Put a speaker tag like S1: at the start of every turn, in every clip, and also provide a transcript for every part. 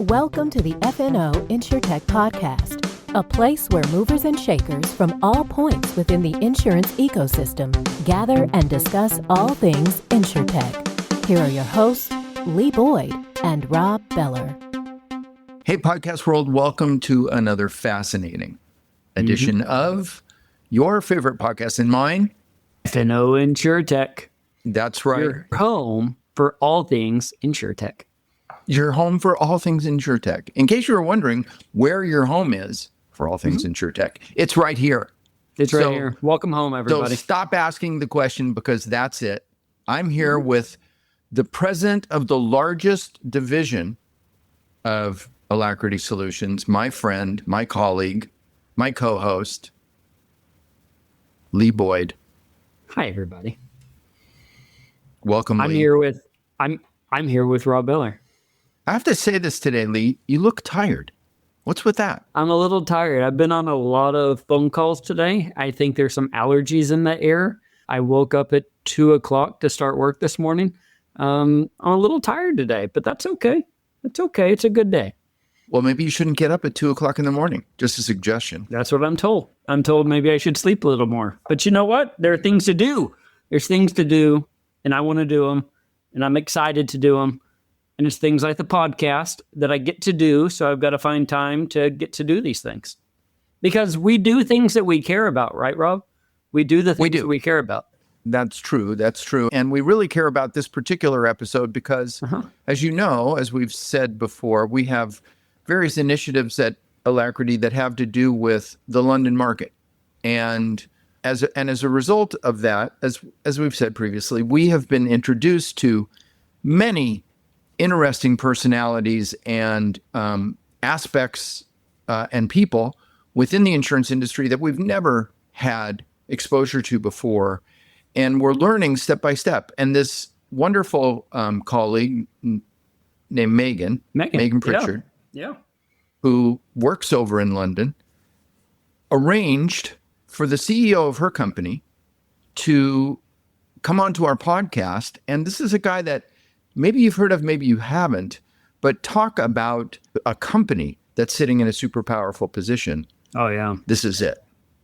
S1: Welcome to the FNO InsureTech Podcast, a place where movers and shakers from all points within the insurance ecosystem gather and discuss all things InsureTech. Here are your hosts, Lloyd and Rob Beller.
S2: Hey, podcast world, welcome to another fascinating edition of your favorite podcast and mine,
S3: FNO InsureTech.
S2: That's right.
S3: Your home for all things InsureTech.
S2: Your home for all things InsureTech. In case you were wondering where your home is for all things InsureTech, it's right here.
S3: It's right here. Welcome home, everybody.
S2: So stop asking the question because that's it. I'm here with the president of the largest division of Alacrity Solutions, my friend, my colleague, my co-host, Lloyd.
S3: Hi, everybody.
S2: Welcome,
S3: I'm
S2: Lee.
S3: I'm here with Rob Beller.
S2: I have to say this today, Lee. You look tired. What's with that?
S3: I'm a little tired. I've been on a lot of phone calls today. I think there's some allergies in the air. I woke up at 2 o'clock to start work this morning. I'm a little tired today, but that's okay. It's okay. It's a good day.
S2: Well, maybe you shouldn't get up at 2 o'clock in the morning. Just a suggestion.
S3: That's what I'm told. I'm told maybe I should sleep a little more. But you know what? There are things to do. There's things to do, and I want to do them, and I'm excited to do them. And it's things like the podcast that I get to do. So I've got to find time to get to do these things. Because we do things that we care about, right, Rob? We do the things that we care about.
S2: That's true. That's true. And we really care about this particular episode because, as you know, as we've said before, we have various initiatives at Alacrity that have to do with the London market. And as a result of that, as we've said previously, we have been introduced to many interesting personalities and aspects and people within the insurance industry that we've never had exposure to before. And we're learning step by step. And this wonderful colleague named Megan Pritchard, who works over in London, arranged for the CEO of her company to come onto our podcast. And this is a guy that maybe you've heard of, maybe you haven't, but talk about a company that's sitting in a super powerful position.
S3: Oh, yeah.
S2: This is it.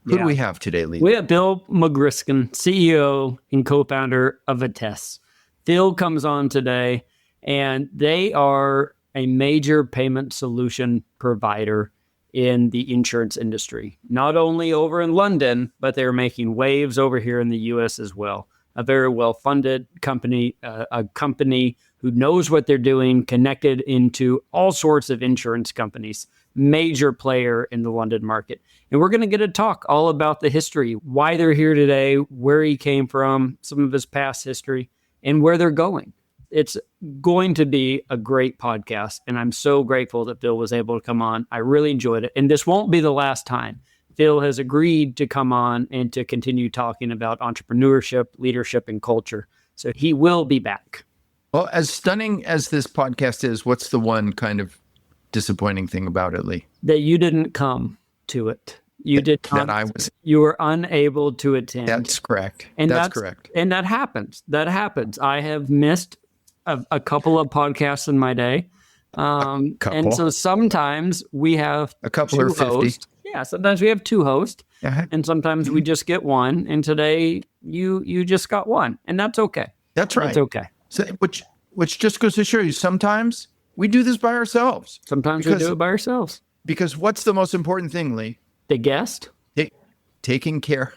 S2: Who do we have today, Lee?
S3: We have Phil McGriskin, CEO and co-founder of Vitesse. Phil comes on today, and they are a major payment solution provider in the insurance industry. Not only over in London, but they're making waves over here in the U.S. as well. A very well-funded company, a company who knows what they're doing, connected into all sorts of insurance companies, major player in the London market. And we're going to get to talk all about the history, why they're here today, where he came from, some of his past history, and where they're going. It's going to be a great podcast, and I'm so grateful that Phil was able to come on. I really enjoyed it, and this won't be the last time. Phil has agreed to come on and to continue talking about entrepreneurship, leadership, and culture. So he will be back.
S2: Well, as stunning as this podcast is, what's the one kind of disappointing thing about it, Lee?
S3: That you didn't come to it. You were unable to attend.
S2: That's correct.
S3: And
S2: that's correct.
S3: And that happens. I have missed a couple of podcasts in my day. And so sometimes we have
S2: a couple or 50.
S3: Hosts. Yeah, sometimes we have two hosts, and sometimes we just get one. And today, you just got one, and that's okay.
S2: That's right.
S3: That's okay.
S2: So, which just goes to show you, sometimes we do this by ourselves.
S3: Sometimes we do it by ourselves.
S2: Because what's the most important thing, Lee?
S3: The guest.
S2: Taking care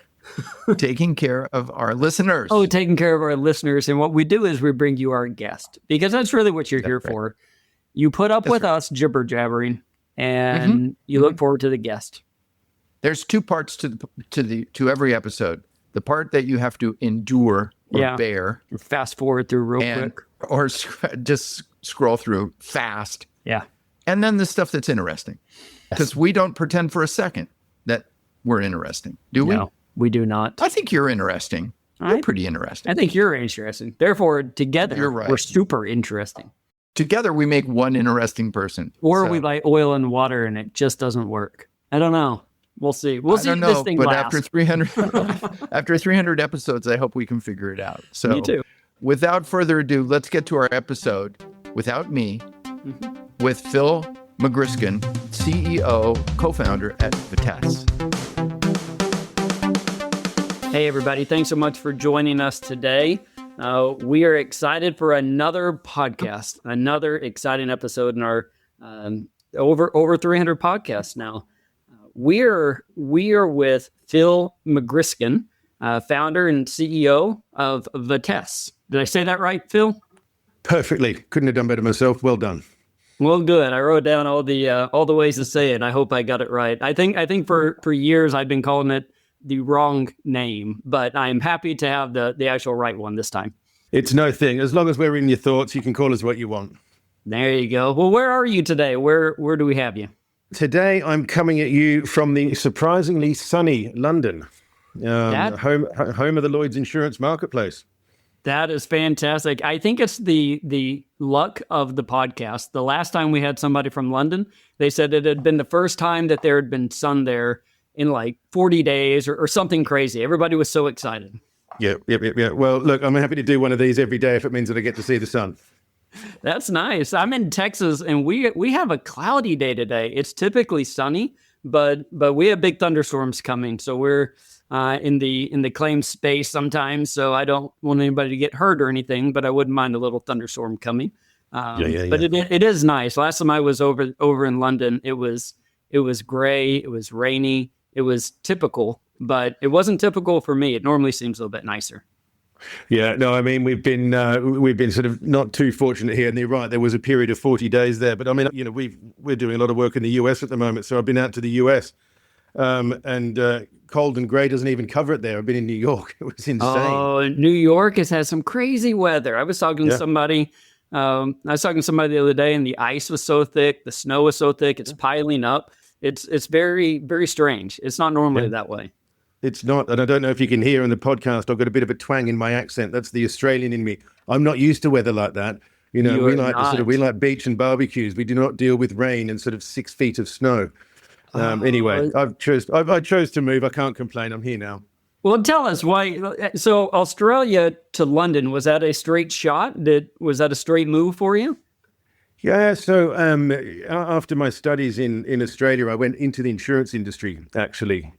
S2: of our listeners.
S3: Oh, taking care of our listeners. And what we do is we bring you our guest, because that's really what you're here for. You put up with us jibber jabbering. And you look forward to the guest.
S2: There's two parts to every episode. The part that you have to endure or bear.
S3: Fast forward through real quick.
S2: Or just scroll through fast.
S3: Yeah.
S2: And then the stuff that's interesting. Because we don't pretend for a second that we're interesting. Do we?
S3: No, we do not.
S2: I think you're interesting. You're pretty interesting.
S3: I think you're interesting. Therefore, together, we're super interesting.
S2: Together, we make one interesting person.
S3: Or we light oil and water, and it just doesn't work. I don't know. We'll see. We'll see if this thing lasts.
S2: After 300 episodes, I hope we can figure it out. So,
S3: me too.
S2: Without further ado, let's get to our episode without me. with Phil McGriskin, CEO, co-founder at Vitesse.
S3: Hey, everybody. Thanks so much for joining us today. We are excited for another podcast, another exciting episode in our over 300 podcasts now. We are with Phil McGriskin, founder and CEO of Vitesse. Did I say that right, Phil?
S4: Perfectly. Couldn't have done better myself. Well done.
S3: Well, good. I wrote down all the ways to say it. I hope I got it right. I think for years I've been calling it the wrong name, but I'm happy to have the actual right one this time.
S4: It's no thing. As long as we're in your thoughts, you can call us what you want.
S3: There you go. Well, where are you today? Where do we have you?
S4: Today, I'm coming at you from the surprisingly sunny London, home of the Lloyd's insurance marketplace.
S3: That is fantastic. I think it's the luck of the podcast. The last time we had somebody from London, they said it had been the first time that there had been sun there in like 40 days or something crazy. Everybody was so excited.
S4: Yeah. Well, look, I'm happy to do one of these every day if it means that I get to see the sun.
S3: That's nice. I'm in Texas, and we have a cloudy day today. It's typically sunny, but we have big thunderstorms coming, so we're in the claim space sometimes. So I don't want anybody to get hurt or anything, but I wouldn't mind a little thunderstorm coming. But it is nice. Last time I was over in London, it was gray, it was rainy, it was typical, but it wasn't typical for me. It normally seems a little bit nicer.
S4: Yeah, no, I mean, we've been sort of not too fortunate here. And you're right, there was a period of 40 days there. But I mean, you know, we're doing a lot of work in the US at the moment. So I've been out to the US and cold and grey doesn't even cover it there. I've been in New York. It was insane.
S3: Oh, New York has had some crazy weather. I was talking to somebody. I was talking to somebody the other day, and the ice was so thick, the snow was so thick, it's piling up. It's very, very strange. It's not normally that way.
S4: It's not, and I don't know if you can hear in the podcast, I've got a bit of a twang in my accent. That's the Australian in me. I'm not used to weather like that. You know, we like beach and barbecues. We do not deal with rain and sort of 6 feet of snow. Anyway, I chose to move. I can't complain. I'm here now.
S3: Well, tell us why. So Australia to London, was that a straight shot? Was that a straight move for you?
S4: Yeah, so after my studies in Australia, I went into the insurance industry, actually.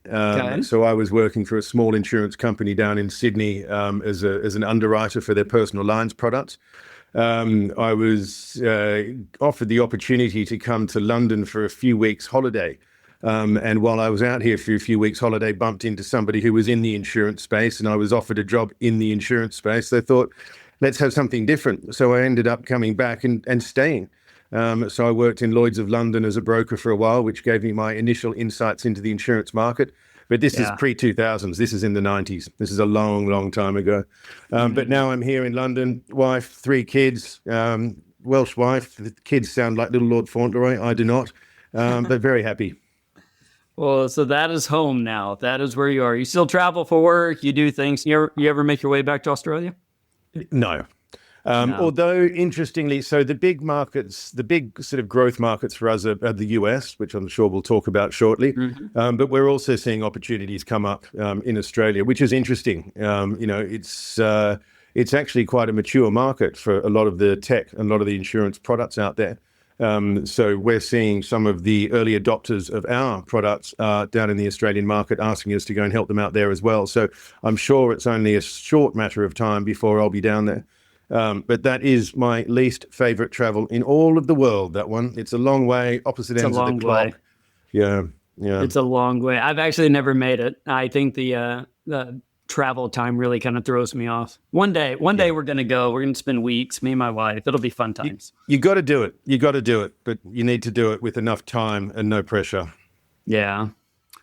S4: So I was working for a small insurance company down in Sydney as an underwriter for their personal lines products. I was offered the opportunity to come to London for a few weeks holiday. And while I was out here for a few weeks holiday, bumped into somebody who was in the insurance space, and I was offered a job in the insurance space. They thought, let's have something different. So I ended up coming back and staying. So I worked in Lloyd's of London as a broker for a while, which gave me my initial insights into the insurance market. But this is pre-2000s. This is in the 90s. This is a long, long time ago. But now I'm here in London, wife, 3 kids, Welsh wife. The kids sound like little Lord Fauntleroy. I do not, but very happy.
S3: Well, so that is home now. That is where you are. You still travel for work. You do things. You ever make your way back to Australia?
S4: No. Although, interestingly, so the big markets, the big sort of growth markets for us are the US, which I'm sure we'll talk about shortly. But we're also seeing opportunities come up in Australia, which is interesting. You know, it's actually quite a mature market for a lot of the tech and a lot of the insurance products out there. So we're seeing some of the early adopters of our products down in the Australian market asking us to go and help them out there as well. So I'm sure it's only a short matter of time before I'll be down there. But that is my least favorite travel in all of the world, that one. It's a long way, opposite ends of the clock. Yeah.
S3: It's a long way. I've actually never made it. I think the travel time really kind of throws me off. One day we're going to go. We're going to spend weeks, me and my wife. It'll be fun times.
S4: You got to do it. But you need to do it with enough time and no pressure.
S3: Yeah.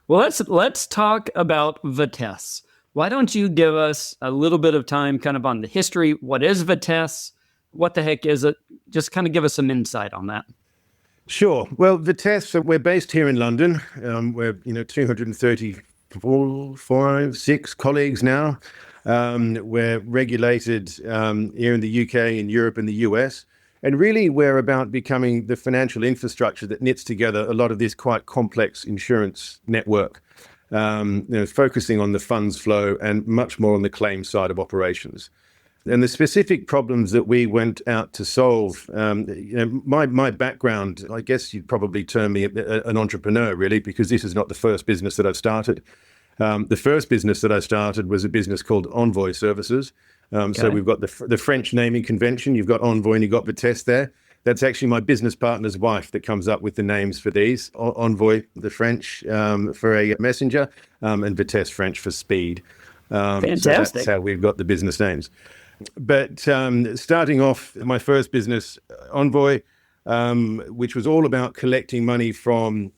S3: Well, let's talk about Vitesse. Why don't you give us a little bit of time kind of on the history? What is Vitesse? What the heck is it? Just kind of give us some insight on that.
S4: Sure. Well, Vitesse, we're based here in London. We're 235, 6 colleagues now. We're regulated here in the UK, in Europe, and the US. And really, we're about becoming the financial infrastructure that knits together a lot of this quite complex insurance network. Focusing on the funds flow and much more on the claim side of operations. And the specific problems that we went out to solve, my background, I guess you'd probably term me an entrepreneur, really, because this is not the first business that I've started. The first business that I started was a business called Envoy Services. So we've got the French naming convention. You've got Envoy and you've got Vitesse there. That's actually my business partner's wife that comes up with the names for these. Envoy, the French for a messenger, and Vitesse, French for speed.
S3: Fantastic.
S4: So that's how we've got the business names. But starting off, my first business, Envoy, which was all about collecting money from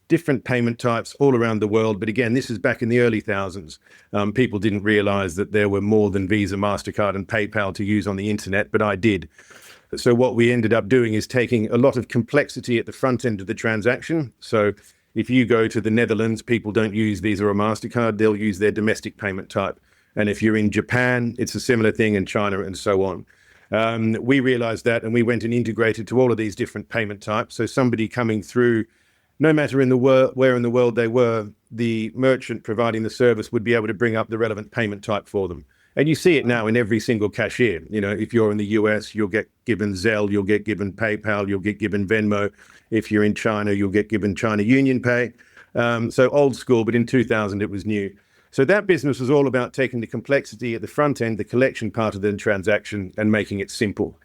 S4: different payment types all around the world. But again, this is back in the early thousands. People didn't realize that there were more than Visa, MasterCard, and PayPal to use on the internet, but I did. So what we ended up doing is taking a lot of complexity at the front end of the transaction. So if you go to the Netherlands, people don't use Visa or MasterCard, they'll use their domestic payment type. And if you're in Japan, it's a similar thing, in China and so on. We realized that, and we went and integrated to all of these different payment types. So somebody coming through, no matter where in the world they were, the merchant providing the service would be able to bring up the relevant payment type for them. And you see it now in every single cashier. You know, if you're in the US, you'll get given Zelle, you'll get given PayPal, you'll get given Venmo. If you're in China, you'll get given China Union Pay. So old school, but in 2000 it was new. So that business was all about taking the complexity at the front end, the collection part of the transaction, and making it simple.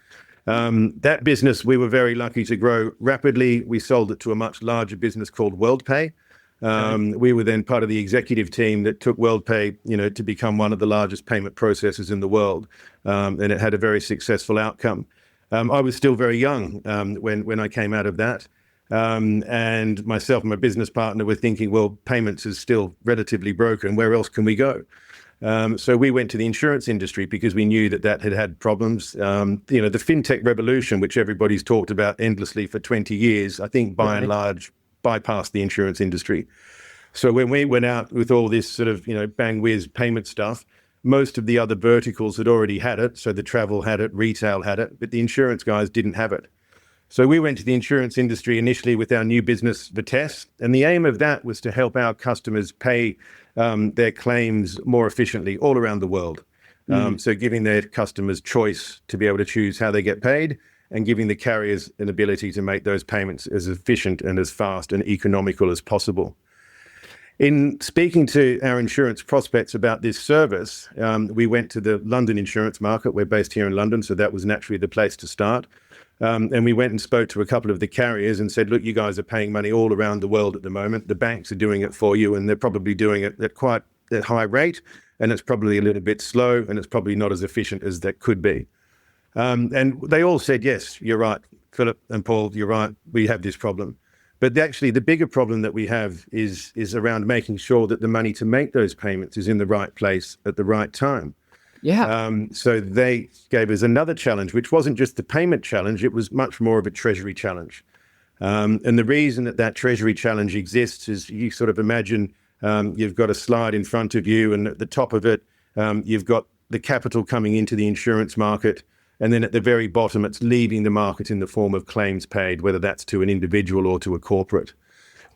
S4: That business, we were very lucky to grow rapidly. We sold it to a much larger business called WorldPay. We were then part of the executive team that took WorldPay, to become one of the largest payment processors in the world. And it had a very successful outcome. I was still very young when I came out of that. And myself and my business partner were thinking, well, payments is still relatively broken. Where else can we go? So we went to the insurance industry because we knew that had problems. The Fintech revolution, which everybody's talked about endlessly for 20 years, I think by and large bypassed the insurance industry. So when we went out with all this sort of, bang whiz payment stuff, most of the other verticals had already had it. So the travel had it, retail had it, but the insurance guys didn't have it. So we went to the insurance industry initially with our new business, Vitesse, and the aim of that was to help our customers pay their claims more efficiently all around the world. So giving their customers choice to be able to choose how they get paid, and giving the carriers an ability to make those payments as efficient and as fast and economical as possible. In speaking to our insurance prospects about this service, we went to the London insurance market. We're based here in London, so that was naturally the place to start. And we went and spoke to a couple of the carriers and said, look, you guys are paying money all around the world at the moment. The banks are doing it for you, and they're probably doing it at quite a high rate, and it's probably a little bit slow, and it's probably not as efficient as that could be. And they all said, yes, you're right, Philip and Paul, you're right, we have this problem. But actually, the bigger problem that we have is around making sure that the money to make those payments is in the right place at the right time.
S3: Yeah.
S4: So they gave us another challenge, which wasn't just the payment challenge, it was much more of a treasury challenge. And the reason that treasury challenge exists is you sort of imagine you've got a slide in front of you, and at the top of it, you've got the capital coming into the insurance market. And then at the very bottom, it's leaving the market in the form of claims paid, whether that's to an individual or to a corporate.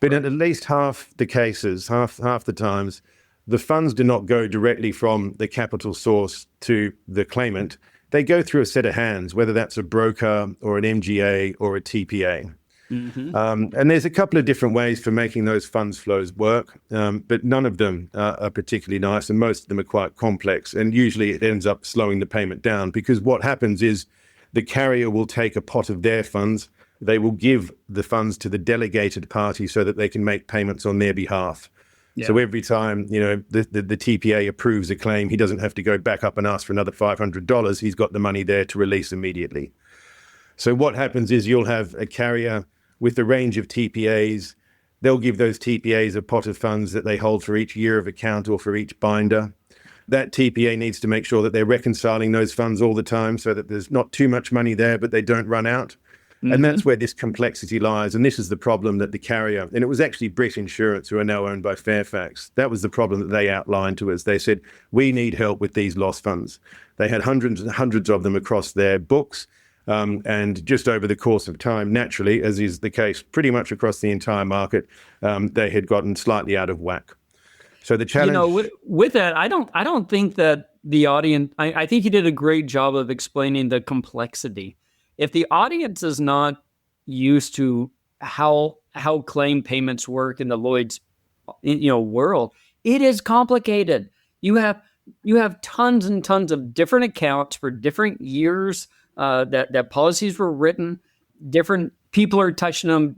S4: But in at least half the cases, half the times, the funds do not go directly from the capital source to the claimant. They go through a set of hands, whether that's a broker or an MGA or a TPA. And there's a couple of different ways for making those funds flows work, but none of them are particularly nice, and most of them are quite complex. And usually it ends up slowing the payment down, because what happens is the carrier will take a pot of their funds, they will give the funds to the delegated party so that they can make payments on their behalf. Yeah. So every time, the TPA approves a claim, he doesn't have to go back up and ask for another $500. He's got the money there to release immediately. So what happens is you'll have a carrier with a range of TPAs. They'll give those TPAs a pot of funds that they hold for each year of account or for each binder. That TPA needs to make sure that they're reconciling those funds all the time so that there's not too much money there, but they don't run out. And that's where this complexity lies. And this is the problem that the carrier, and it was actually Brit Insurance, who are now owned by Fairfax. That was the problem that they outlined to us. They said, we need help with these lost funds. They had hundreds and hundreds of them across their books. And just over the course of time, naturally, as is the case pretty much across the entire market, they had gotten slightly out of whack. So the challenge,
S3: with that, I don't think that the audience, I think you did a great job of explaining the complexity. If the audience is not used to how claim payments work in the Lloyd's world, it is complicated. You have tons and tons of different accounts for different years that policies were written. Different people are touching them.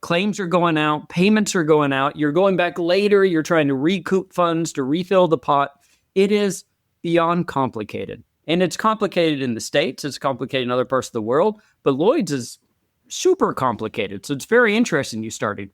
S3: Claims are going out, payments are going out. You're going back later. You're trying to recoup funds to refill the pot. It is beyond complicated, and it's complicated in the States. It's complicated in other parts of the world. But Lloyd's is super complicated, so it's very interesting. You started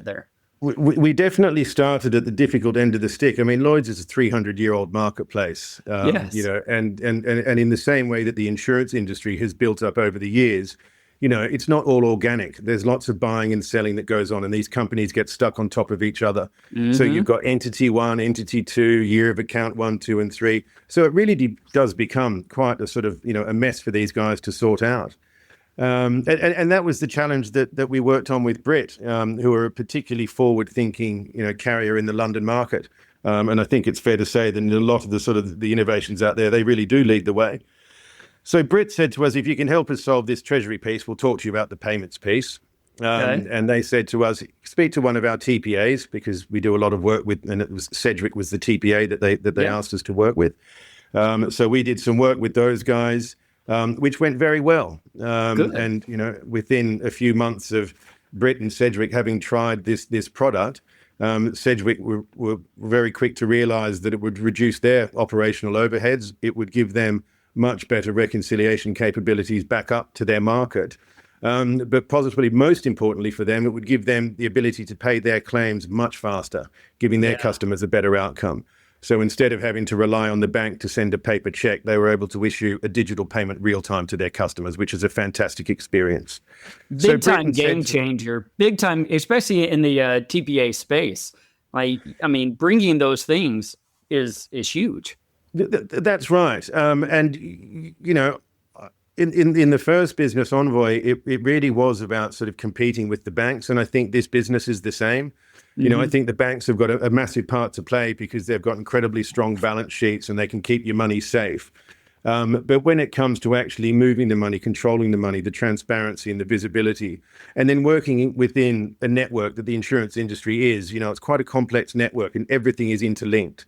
S3: there.
S4: We definitely started at the difficult end of the stick. I mean, Lloyd's is a 300-year-old marketplace,
S3: yes.
S4: And in the same way that the insurance industry has built up over the years, it's not all organic. There's lots of buying and selling that goes on, and these companies get stuck on top of each other. Mm-hmm. So you've got entity 1, entity 2, year of account 1, 2, and 3. So it really does become quite a sort of, a mess for these guys to sort out. And that was the challenge that we worked on with Brit, who are a particularly forward-thinking, carrier in the London market. And I think it's fair to say that in a lot of the sort of the innovations out there, they really do lead the way. So Brit said to us, if you can help us solve this Treasury piece, we'll talk to you about the payments piece. Okay. And they said to us, speak to one of our TPAs, because we do a lot of work with, and Cedric was the TPA that they asked us to work with. So we did some work with those guys, which went very well. And, within a few months of Brit and Cedric having tried this product, Cedric were very quick to realize that it would reduce their operational overheads. It would give them much better reconciliation capabilities back up to their market. But possibly most importantly for them, it would give them the ability to pay their claims much faster, giving their customers a better outcome. So instead of having to rely on the bank to send a paper check, they were able to issue a digital payment real time to their customers, which is a fantastic experience.
S3: Big time game changer. Big time, especially in the TPA space. Bringing those things is huge.
S4: That's right. In the first business, Envoy, it really was about sort of competing with the banks. And I think this business is the same. Mm-hmm. I think the banks have got a massive part to play because they've got incredibly strong balance sheets and they can keep your money safe. But when it comes to actually moving the money, controlling the money, the transparency and the visibility, and then working within a network that the insurance industry is, it's quite a complex network and everything is interlinked.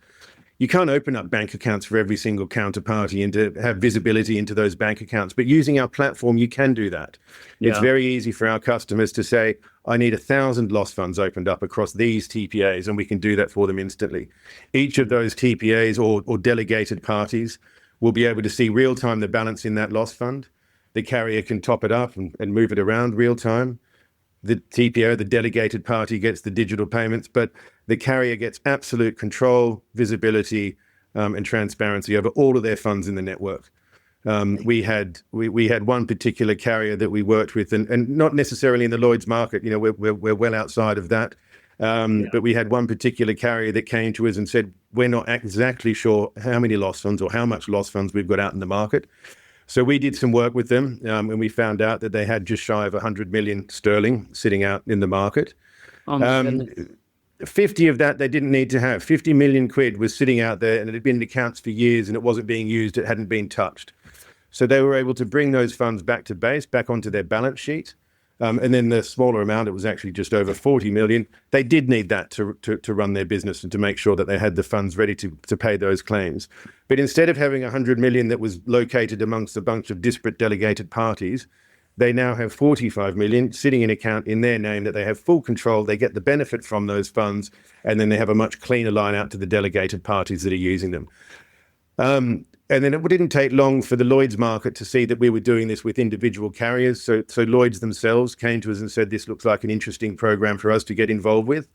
S4: You can't open up bank accounts for every single counterparty and to have visibility into those bank accounts. But using our platform, you can do that. Yeah. It's very easy for our customers to say, I need 1,000 loss funds opened up across these TPAs, and we can do that for them instantly. Each of those TPAs or delegated parties will be able to see real time the balance in that loss fund. The carrier can top it up and move it around real time. The TPO, the delegated party, gets the digital payments, but the carrier gets absolute control, visibility, and transparency over all of their funds in the network. We had one particular carrier that we worked with, and not necessarily in the Lloyd's market. We're well outside of that. But we had one particular carrier that came to us and said, we're not exactly sure how many loss funds or how much loss funds we've got out in the market. So we did some work with them, and we found out that they had just shy of 100 million sterling sitting out in the market. 50 of that they didn't need to have. 50 million quid was sitting out there, and it had been in accounts for years, and it wasn't being used. It hadn't been touched. So they were able to bring those funds back to base, back onto their balance sheet. And then the smaller amount, it was actually just over 40 million. They did need that to run their business and to make sure that they had the funds ready to pay those claims. But instead of having 100 million that was located amongst a bunch of disparate delegated parties, they now have 45 million sitting in account in their name that they have full control. They get the benefit from those funds, and then they have a much cleaner line out to the delegated parties that are using them. And then it didn't take long for the Lloyd's market to see that we were doing this with individual carriers. So Lloyd's themselves came to us and said, this looks like an interesting program for us to get involved with.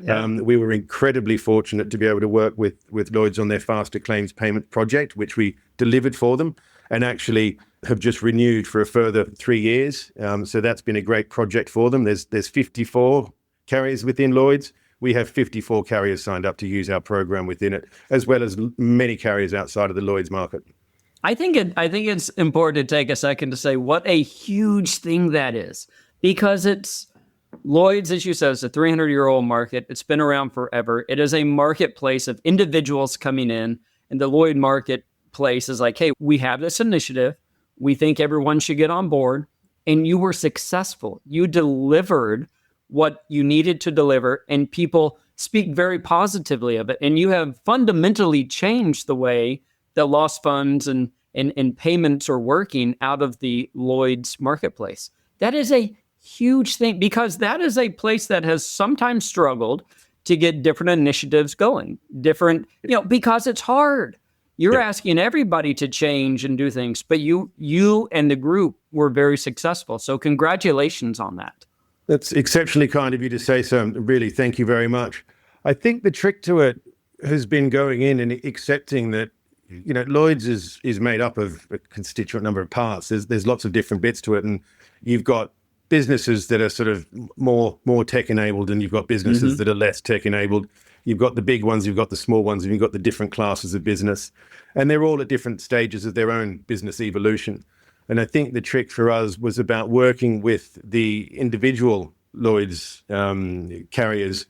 S4: Yeah. We were incredibly fortunate to be able to work with Lloyd's on their faster claims payment project, which we delivered for them and actually have just renewed for a further 3 years. So that's been a great project for them. There's 54 carriers within Lloyd's. We have 54 carriers signed up to use our program within it, as well as many carriers outside of the Lloyd's market.
S3: I think it's important to take a second to say what a huge thing that is, because it's Lloyd's, as you said, is a 300-year-old market. It's been around forever. It is a marketplace of individuals coming in And the Lloyd marketplace is like, hey, we have this initiative. We think everyone should get on board. And you were successful. You delivered what you needed to deliver, and people speak very positively of it. And you have fundamentally changed the way that loss funds and payments are working out of the Lloyd's marketplace. That is a huge thing, because that is a place that has sometimes struggled to get different initiatives going, because it's hard. You're asking everybody to change and do things, but you and the group were very successful. So congratulations on that.
S4: That's exceptionally kind of you to say so. Really, thank you very much. I think the trick to it has been going in and accepting that, Lloyd's is made up of a constituent number of parts. There's lots of different bits to it, and you've got businesses that are sort of more tech enabled, and you've got businesses that are less tech enabled. You've got the big ones, you've got the small ones, and you've got the different classes of business. And they're all at different stages of their own business evolution. And I think the trick for us was about working with the individual Lloyd's carriers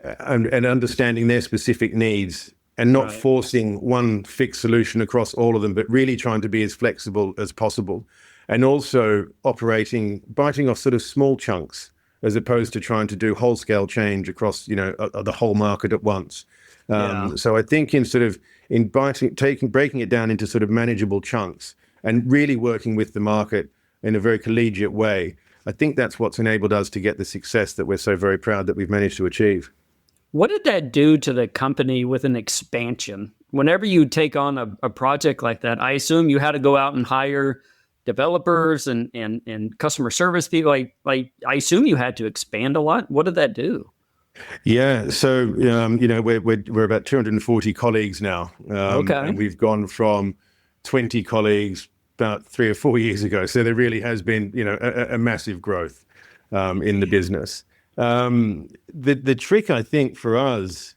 S4: and understanding their specific needs, and not forcing one fixed solution across all of them, but really trying to be as flexible as possible. And also biting off sort of small chunks, as opposed to trying to do whole-scale change across, the whole market at once. So I think breaking it down into sort of manageable chunks and really working with the market in a very collegiate way, I think that's what's enabled us to get the success that we're so very proud that we've managed to achieve.
S3: What did that do to the company with an expansion? Whenever you take on a project like that, I assume you had to go out and hire developers and customer service people. I assume you had to expand a lot. What did that do?
S4: Yeah, so we're about 240 colleagues now. And we've gone from 20 colleagues about 3 or 4 years ago. So there really has been a massive growth in the business. The trick, I think, for us,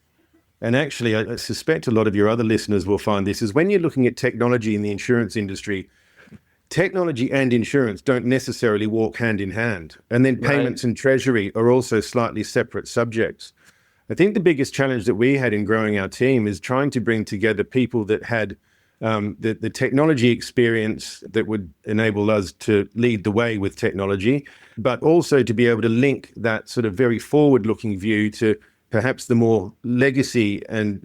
S4: and actually I suspect a lot of your other listeners will find this, is when you're looking at technology in the insurance industry, technology and insurance don't necessarily walk hand in hand. And then payments and treasury are also slightly separate subjects. I think the biggest challenge that we had in growing our team is trying to bring together people that had the technology experience that would enable us to lead the way with technology, but also to be able to link that sort of very forward-looking view to perhaps the more legacy and,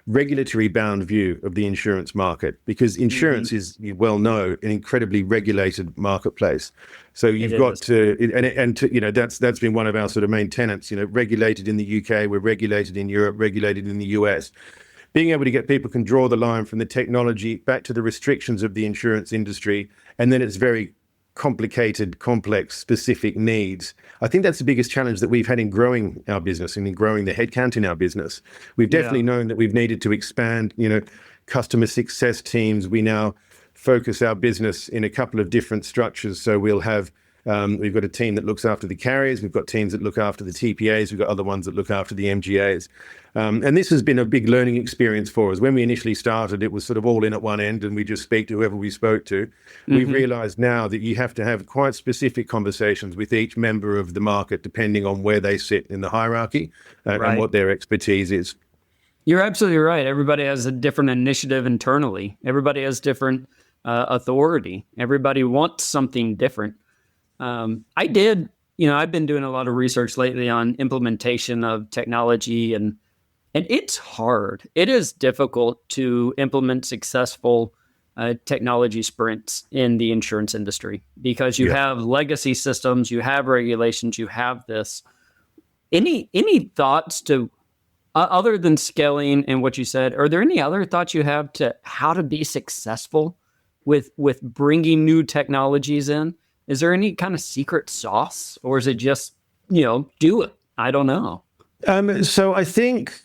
S4: regulatory bound view of the insurance market, because insurance is, you well know, an incredibly regulated marketplace. So you've got to, that's been one of our sort of main tenets, regulated in the UK, we're regulated in Europe, regulated in the US. Being able to get people can draw the line from the technology back to the restrictions of the insurance industry, and then it's very complicated, complex, specific needs. I think that's the biggest challenge that we've had in growing our business and in growing the headcount in our business. We've definitely known that we've needed to expand, customer success teams. We now focus our business in a couple of different structures. So we'll have, we've got a team that looks after the carriers. We've got teams that look after the TPAs. We've got other ones that look after the MGAs. And this has been a big learning experience for us. When we initially started, it was sort of all in at one end and we just speak to whoever we spoke to. We've realized now that you have to have quite specific conversations with each member of the market, depending on where they sit in the hierarchy and what their expertise is.
S3: You're absolutely right. Everybody has a different initiative internally. Everybody has different authority. Everybody wants something different. I've been doing a lot of research lately on implementation of technology, and it's hard. It is difficult to implement successful technology sprints in the insurance industry because you have legacy systems, you have regulations, you have this. Any thoughts to, other than scaling and what you said, are there any other thoughts you have to how to be successful with bringing new technologies in? Is there any kind of secret sauce, or is it just, do it? I don't know.
S4: So I think,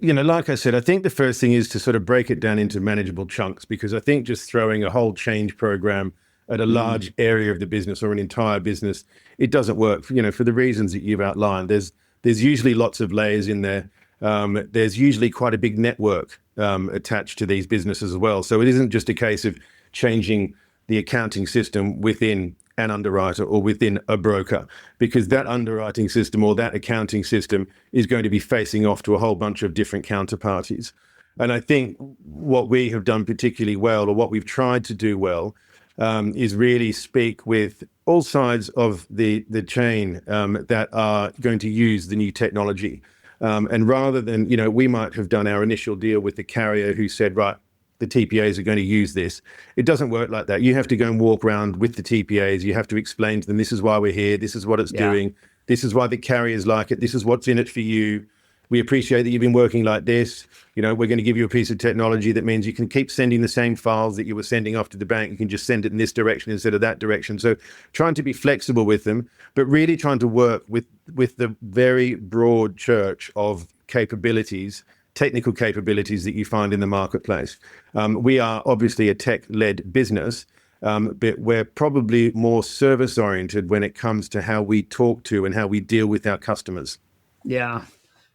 S4: like I said, I think the first thing is to sort of break it down into manageable chunks, because I think just throwing a whole change program at a large area of the business or an entire business, it doesn't work, for the reasons that you've outlined. There's usually lots of layers in there. There's usually quite a big network attached to these businesses as well. So it isn't just a case of changing the accounting system within an underwriter or within a broker, because that underwriting system or that accounting system is going to be facing off to a whole bunch of different counterparties. And I think what we have done particularly well, or what we've tried to do well, is really speak with all sides of the chain that are going to use the new technology. And rather than, we might have done our initial deal with the carrier who said, right, the TPAs are going to use this. It doesn't work like that. You have to go and walk around with the TPAs. You have to explain to them, this is why we're here. This is what it's doing. This is why the carriers like it. This is what's in it for you. We appreciate that you've been working like this. We're going to give you a piece of technology that means you can keep sending the same files that you were sending off to the bank. You can just send it in this direction instead of that direction. So trying to be flexible with them, but really trying to work with the very broad church of capabilities, technical capabilities that you find in the marketplace. We are obviously a tech-led business, but we're probably more service-oriented when it comes to how we talk to and how we deal with our customers.
S3: Yeah.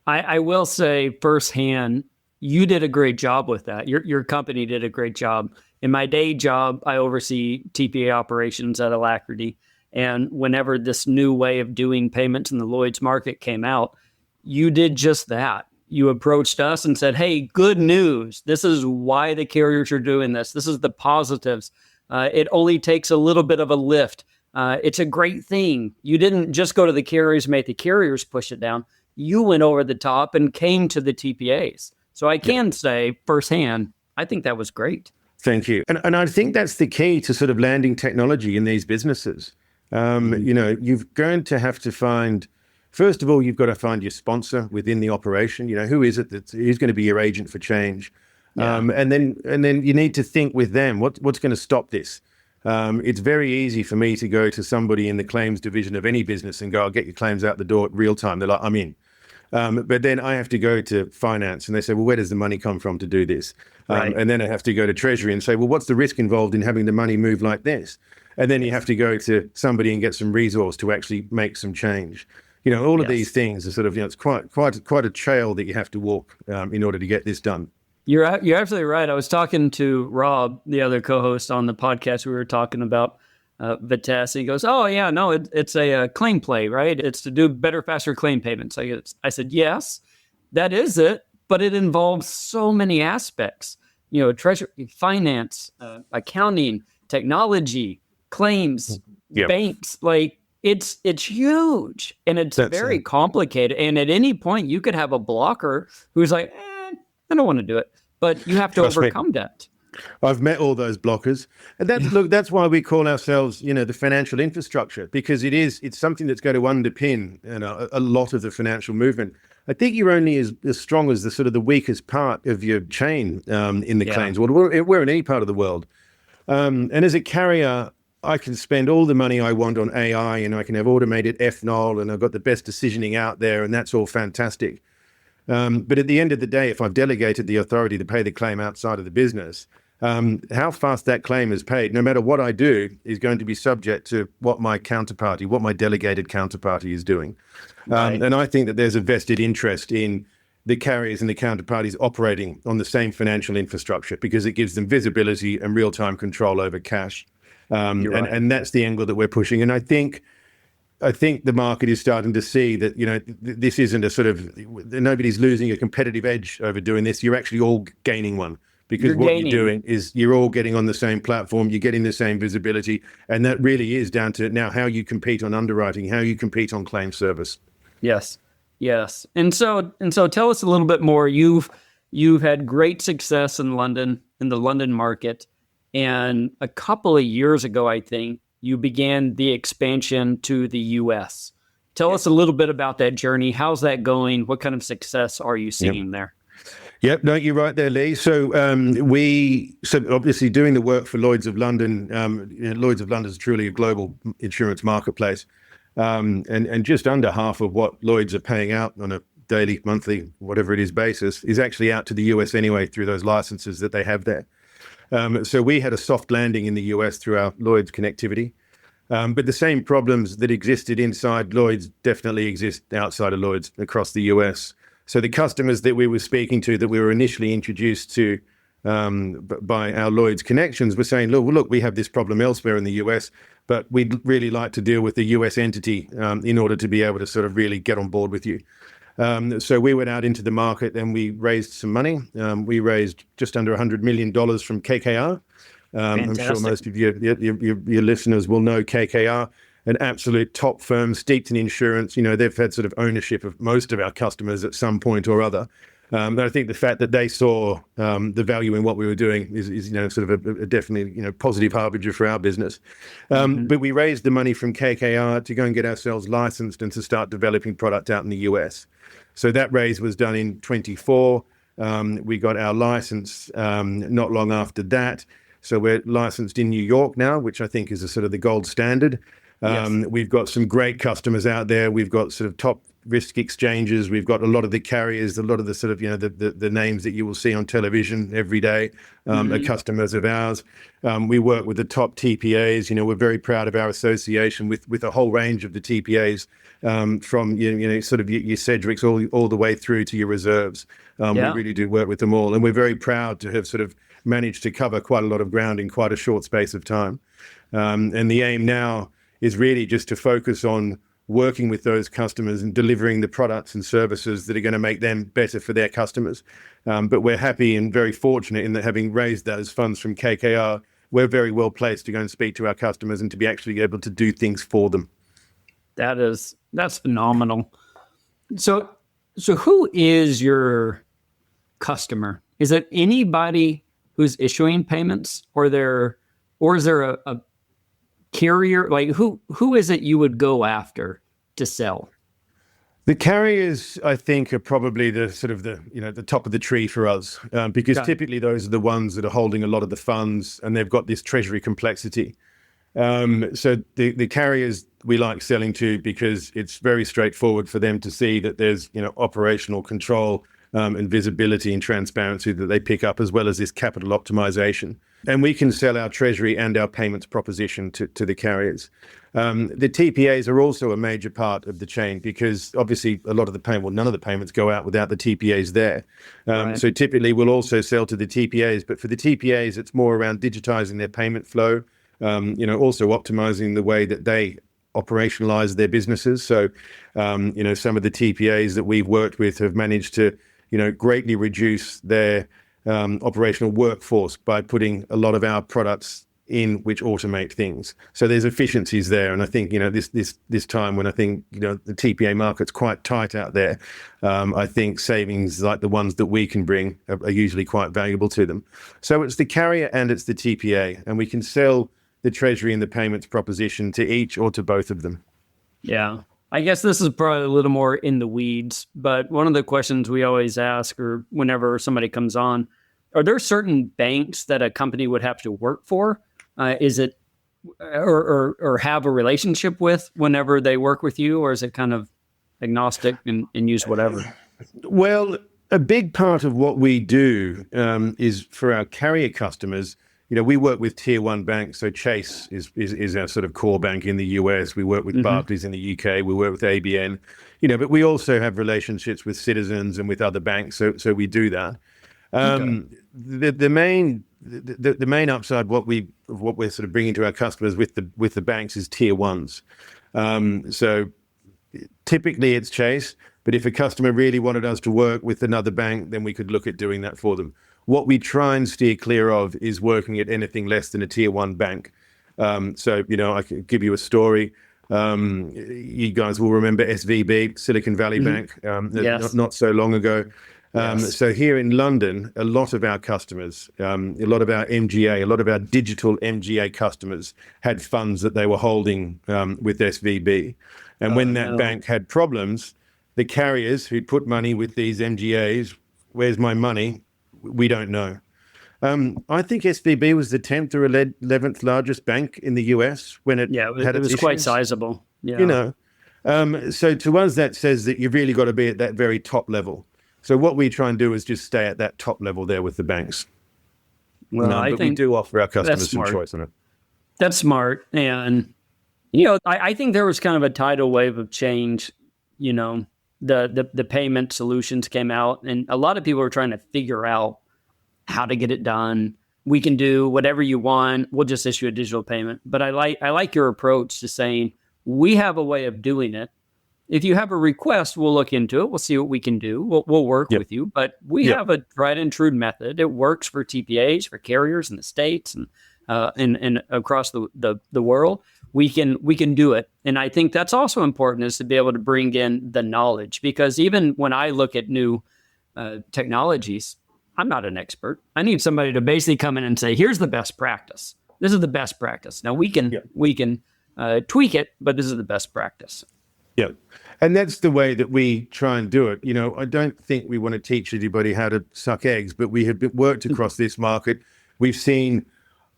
S3: I will say firsthand, you did a great job with that. Your company did a great job. In my day job, I oversee TPA operations at Alacrity. And whenever this new way of doing payments in the Lloyd's market came out, you did just that. You approached us and said, hey, good news. This is why the carriers are doing this. This is the positives. It only takes a little bit of a lift. It's a great thing. You didn't just go to the carriers and make the carriers push it down. You went over the top and came to the TPAs. So I can say firsthand, I think that was great.
S4: Thank you. And I think that's the key to sort of landing technology in these businesses. You're going to have to find, first of all, you've got to find your sponsor within the operation. Who is it who's going to be your agent for change? Yeah. And then you need to think with them, what's going to stop this? It's very easy for me to go to somebody in the claims division of any business and go, I'll get your claims out the door at real time. They're like, I'm in. But then I have to go to finance and they say, well, where does the money come from to do this? Right. And then I have to go to Treasury and say, well, what's the risk involved in having the money move like this? And then you have to go to somebody and get some resource to actually make some change. All of these things are sort of, it's quite a trail that you have to walk in order to get this done.
S3: You're absolutely right. I was talking to Rob, the other co-host on the podcast. We were talking about Vitesse. He goes, oh, yeah, no, it's a claim play, right? It's to do better, faster claim payments. I said, yes, that is it, but it involves so many aspects. Treasury, finance, accounting, technology, claims, banks, it's huge and it's very complicated. And at any point you could have a blocker who's like, I don't want to do it, but you have to overcome that.
S4: I've met all those blockers. And that's why we call ourselves, the financial infrastructure, because it's something that's going to underpin a lot of the financial movement. I think you're only as strong as the sort of the weakest part of your chain in the claims world. We're in any part of the world. And as a carrier, I can spend all the money I want on AI and I can have automated ethanol and I've got the best decisioning out there and that's all fantastic. But at the end of the day, if I've delegated the authority to pay the claim outside of the business, how fast that claim is paid, no matter what I do, is going to be subject to what my delegated counterparty is doing. Right. And I think that there's a vested interest in the carriers and the counterparties operating on the same financial infrastructure because it gives them visibility and real-time control over cash. And that's the angle that we're pushing. And I think the market is starting to see that, this isn't a sort of, nobody's losing a competitive edge over doing this. You're actually all gaining one because you're doing is you're all getting on the same platform. You're getting the same visibility. And that really is down to now how you compete on underwriting, how you compete on claim service.
S3: Yes. And so tell us a little bit more. You've had great success in London, in the London market. And a couple of years ago, I think, you began the expansion to the U.S. Tell us a little bit about that journey. How's that going? What kind of success are you seeing there?
S4: Yep, no, you're right there, Lee. So obviously doing the work for Lloyd's of London, Lloyd's of London is truly a global insurance marketplace. And just under half of what Lloyd's are paying out on a daily, monthly, whatever it is basis is actually out to the US anyway through those licenses that they have there. So we had a soft landing in the US through our Lloyd's connectivity. But the same problems that existed inside Lloyd's definitely exist outside of Lloyd's across the US. So the customers that we were speaking to, that we were initially introduced to by our Lloyd's connections, were saying, look, we have this problem elsewhere in the US, but we'd really like to deal with the US entity in order to be able to sort of really get on board with you. So we went out into the market and we raised some money. We raised just under $100 million from KKR. I'm sure most of your listeners will know KKR, an absolute top firm steeped in insurance. They've had sort of ownership of most of our customers at some point or other. But I think the fact that they saw the value in what we were doing is sort of a definitely positive harbinger for our business. But we raised the money from KKR to go and get ourselves licensed and to start developing product out in the US. So that raise was done in 24. We got our license not long after that. So we're licensed in New York now, which I think is a sort of the gold standard. We've got some great customers out there. We've got sort of top risk exchanges. We've got a lot of the carriers, a lot of the sort of, the names that you will see on television every day are customers of ours. We work with the top TPAs. We're very proud of our association with a whole range of the TPAs from, sort of your Cedrics all the way through to your reserves. We really do work with them all. And we're very proud to have sort of managed to cover quite a lot of ground in quite a short space of time. And the aim now is really just to focus on working with those customers and delivering the products and services that are going to make them better for their customers. But we're happy and very fortunate in that having raised those funds from KKR, we're very well placed to go and speak to our customers and to be actually able to do things for them.
S3: That's phenomenal. So who is your customer? Is it anybody who's issuing payments, or is there a carrier? Like who is it you would go after to sell?
S4: The carriers, I think, are probably the sort of the top of the tree for us, because typically those are the ones that are holding a lot of the funds and they've got this treasury complexity. So the carriers we like selling to because it's very straightforward for them to see that there's operational control and visibility and transparency that they pick up, as well as this capital optimization. And we can sell our treasury and our payments proposition to the carriers. The TPAs are also a major part of the chain because obviously a lot of none of the payments go out without the TPAs there. So typically we'll also sell to the TPAs, but for the TPAs, it's more around digitizing their payment flow, also optimizing the way that they operationalize their businesses. So, some of the TPAs that we've worked with have managed to, greatly reduce their operational workforce by putting a lot of our products in which automate things. So there's efficiencies there. And I think, this time when I think, the TPA market's quite tight out there, I think savings like the ones that we can bring are usually quite valuable to them. So it's the carrier and it's the TPA, and we can sell the treasury and the payments proposition to each or to both of them.
S3: Yeah. I guess this is probably a little more in the weeds, but one of the questions we always ask, or whenever somebody comes on, are there certain banks that a company would have to work for? Is it or have a relationship with whenever they work with you, or is it kind of agnostic and use whatever?
S4: Well, a big part of what we do is for our carrier customers. We work with tier one banks. So Chase is our sort of core bank in the US. We work with Barclays in the UK. We work with ABN, but we also have relationships with Citizens and with other banks. So we do that. The main upside, what we're sort of bringing to our customers with the banks is tier ones. So typically it's Chase, but if a customer really wanted us to work with another bank, then we could look at doing that for them. What we try and steer clear of is working at anything less than a tier one bank. So, I could give you a story. You guys will remember SVB, Silicon Valley Bank, not so long ago. So here in London, a lot of our customers, a lot of our MGA, a lot of our digital MGA customers had funds that they were holding with SVB. And when that bank had problems, the carriers who'd put money with these MGAs, where's my money? We don't know. I think SVB was the 10th or 11th largest bank in the US when it had its
S3: was
S4: issues.
S3: quite sizable. Yeah.
S4: So to us, that says that you've really got to be at that very top level. So what we try and do is just stay at that top level there with the banks.
S3: Well, I think
S4: we do offer our customers some choice on it.
S3: That's smart. And, I think there was kind of a tidal wave of change. The payment solutions came out, and a lot of people were trying to figure out how to get it done. We can do whatever you want. We'll just issue a digital payment. But I like your approach to saying we have a way of doing it, if you have a request, we'll look into it. We'll see what we can do. We'll work with you. But we have a tried and true method. It works for TPAs, for carriers in the States and across the world. We can do it. And I think that's also important, is to be able to bring in the knowledge, because even when I look at new technologies, I'm not an expert. I need somebody to basically come in and say, here's the best practice. This is the best practice. Now we can tweak it, but this is the best practice.
S4: Yeah. And that's the way that we try and do it. I don't think we want to teach anybody how to suck eggs, but we have worked across this market. We've seen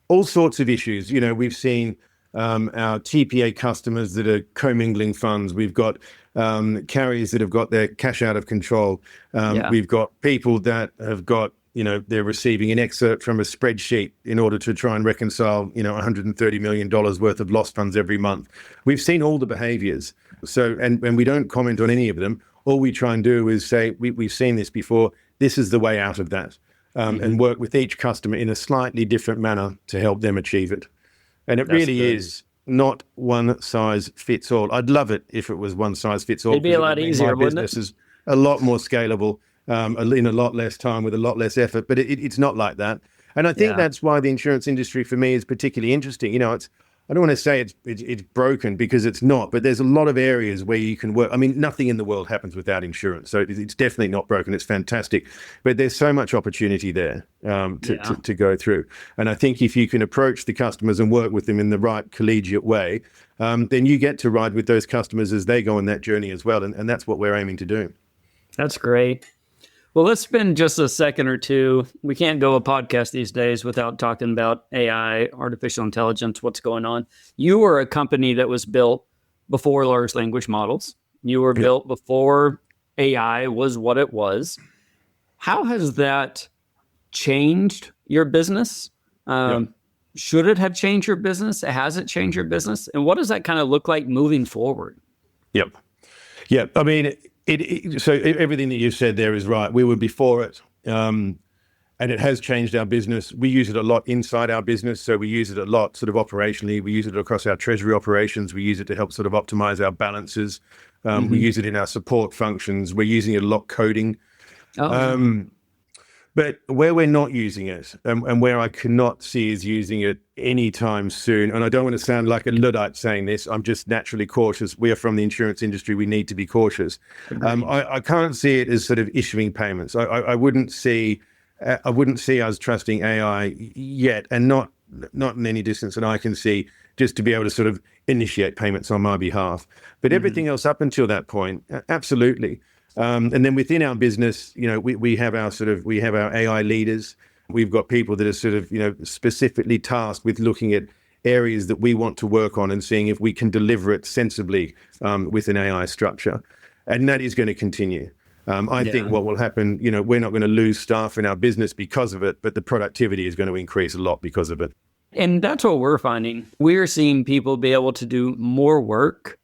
S4: all sorts of issues. We've seen our TPA customers that are commingling funds. We've got carriers that have got their cash out of control. We've got people that have got, they're receiving an excerpt from a spreadsheet in order to try and reconcile, $130 million worth of lost funds every month. We've seen all the behaviors. So, and we don't comment on any of them. All we try and do is say, we've seen this before. This is the way out of that. And work with each customer in a slightly different manner to help them achieve it. And it is not one size fits all. I'd love it if it was one size fits all.
S3: It'd be a lot easier, wouldn't it?
S4: My business is a lot more scalable, in a lot less time with a lot less effort, but it's not like that. And I think that's why the insurance industry for me is particularly interesting. I don't want to say it's broken, because it's not, but there's a lot of areas where you can work. I mean, nothing in the world happens without insurance. So it's definitely not broken. It's fantastic. But there's so much opportunity there to go through. And I think if you can approach the customers and work with them in the right collegiate way, then you get to ride with those customers as they go on that journey as well. And that's what we're aiming to do.
S3: That's great. Well, let's spend just a second or two. We can't go a podcast these days without talking about AI, artificial intelligence, what's going on. You were a company that was built before large language models. You were built before AI was what it was. How has that changed your business? Should it have changed your business? Has it changed your business? And what does that kind of look like moving forward?
S4: Yep. I mean, so everything that you said there is right. We were before it, and it has changed our business. We use it a lot inside our business, so we use it a lot sort of operationally. We use it across our treasury operations. We use it to help sort of optimize our balances. We use it in our support functions. We're using it a lot coding. But where we're not using it, and where I cannot see is using it anytime soon, and I don't want to sound like a Luddite saying this, I'm just naturally cautious. We are from the insurance industry. We need to be cautious. I can't see it as sort of issuing payments. I wouldn't see us trusting AI yet, and not in any distance that I can see, just to be able to sort of initiate payments on my behalf. But everything else up until that point, absolutely. And then within our business, we have our AI leaders. We've got people that are sort of, specifically tasked with looking at areas that we want to work on and seeing if we can deliver it sensibly with an AI structure. And that is going to continue. I think what will happen, we're not going to lose staff in our business because of it, but the productivity is going to increase a lot because of it.
S3: And that's what we're finding. We're seeing people be able to do more work,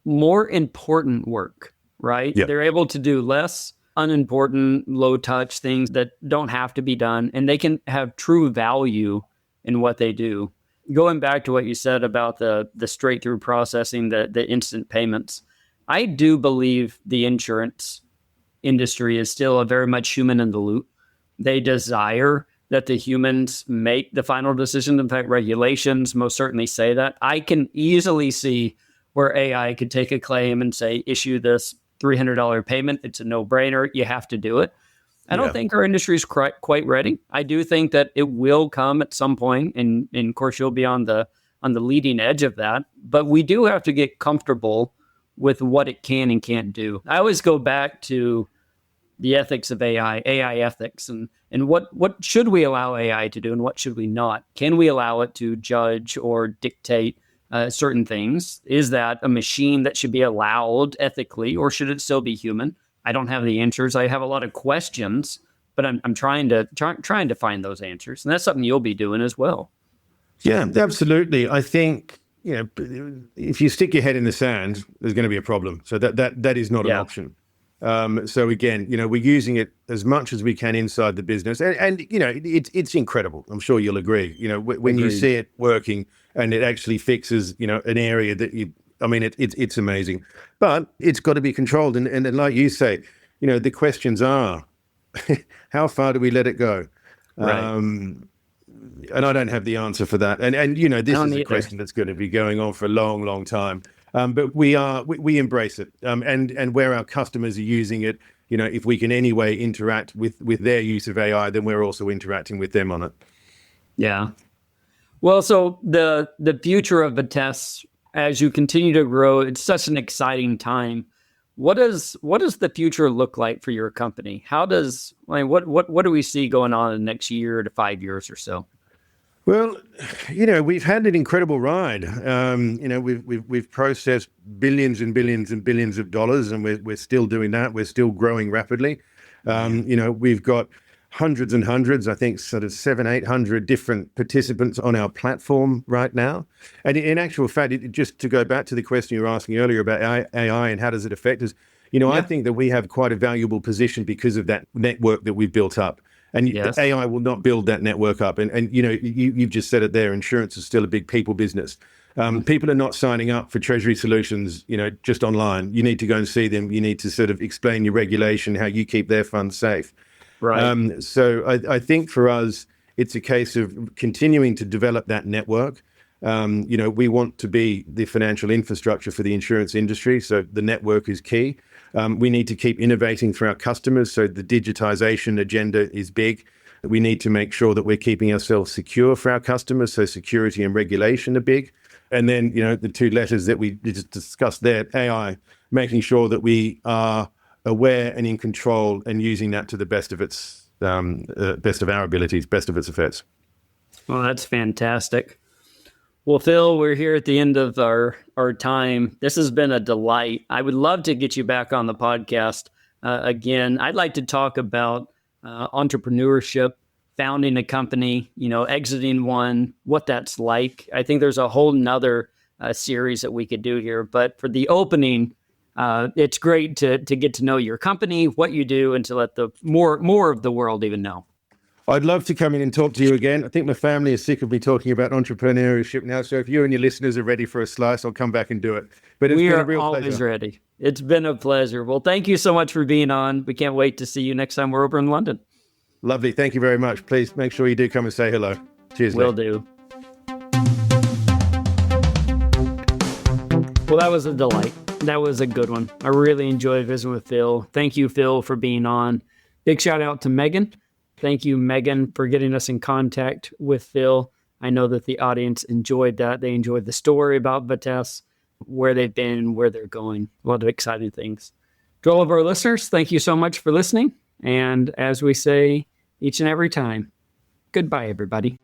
S3: more important work, right? Yeah. They're able to do less unimportant, low touch things that don't have to be done, and they can have true value in what they do. Going back to what you said about the straight through processing, the instant payments, I do believe the insurance industry is still a very much human in the loop. They desire that the humans make the final decision. In fact, regulations most certainly say that. I can easily see where AI could take a claim and say, issue this $300 payment. It's a no-brainer. You have to do it. I don't think our industry is quite ready. I do think that it will come at some point, and of course, you'll be on the leading edge of that. But we do have to get comfortable with what it can and can't do. I always go back to the ethics of AI ethics, and what should we allow AI to do and what should we not? Can we allow it to judge or dictate certain things? Is that a machine that should be allowed ethically, or should it still be human? I don't have the answers. I have a lot of questions, but I'm trying to find those answers, and that's something you'll be doing as well.
S4: Yeah, absolutely. I think if you stick your head in the sand, there's going to be a problem. So that is not an option. So again, we're using it as much as we can inside the business, and it's incredible. I'm sure you'll agree. When you see it working and it actually fixes, an area that I mean, it's amazing, but it's got to be controlled. And like you say, the questions are, how far do we let it go?
S3: Right.
S4: And I don't have the answer for that. And this is a question that's going to be going on for a long, long time. But we embrace it. And where our customers are using it, if we can anyway interact with their use of AI, then we're also interacting with them on it.
S3: Yeah. Well, so the future of Vitesse, as you continue to grow, it's such an exciting time. What does the future look like for your company? What do we see going on in the next year to 5 years or so?
S4: Well, we've had an incredible ride. We've processed billions and billions and billions of dollars, and we're still doing that. We're still growing rapidly. We've got hundreds and hundreds, I think sort of 700-800 different participants on our platform right now. And in actual fact, just to go back to the question you were asking earlier about AI and how does it affect us, I think that we have quite a valuable position because of that network that we've built up. And AI will not build that network up. And you've just said it there, insurance is still a big people business. People are not signing up for Treasury solutions, just online. You need to go and see them. You need to sort of explain your regulation, how you keep their funds safe.
S3: Right.
S4: So I think for us, it's a case of continuing to develop that network. We want to be the financial infrastructure for the insurance industry. So the network is key. We need to keep innovating for our customers. So the digitization agenda is big. We need to make sure that we're keeping ourselves secure for our customers. So security and regulation are big. And then, the two letters that we just discussed there, AI, making sure that we are aware and in control and using that to the best of its best of our abilities, best of its effects.
S3: Well, that's fantastic. Well, Phil, we're here at the end of our time. This has been a delight. I would love to get you back on the podcast again. I'd like to talk about entrepreneurship, founding a company, exiting one, what that's like. I think there's a whole nother series that we could do here. But for the opening, it's great to get to know your company, what you do, and to let the more of the world even know.
S4: I'd love to come in and talk to you again. I think my family is sick of me talking about entrepreneurship now. So if you and your listeners are ready for a slice, I'll come back and do it. But it's been a real pleasure. We are always ready.
S3: It's been a pleasure. Well, thank you so much for being on. We can't wait to see you next time we're over in London.
S4: Lovely. Thank you very much. Please make sure you do come and say hello. Cheers.
S3: Will do. Well, that was a delight. That was a good one. I really enjoyed visiting with Phil. Thank you, Phil, for being on. Big shout out to Megan. Thank you, Megan, for getting us in contact with Phil. I know that the audience enjoyed that. They enjoyed the story about Vitesse, where they've been, where they're going. A lot of exciting things. To all of our listeners, thank you so much for listening. And as we say each and every time, goodbye, everybody.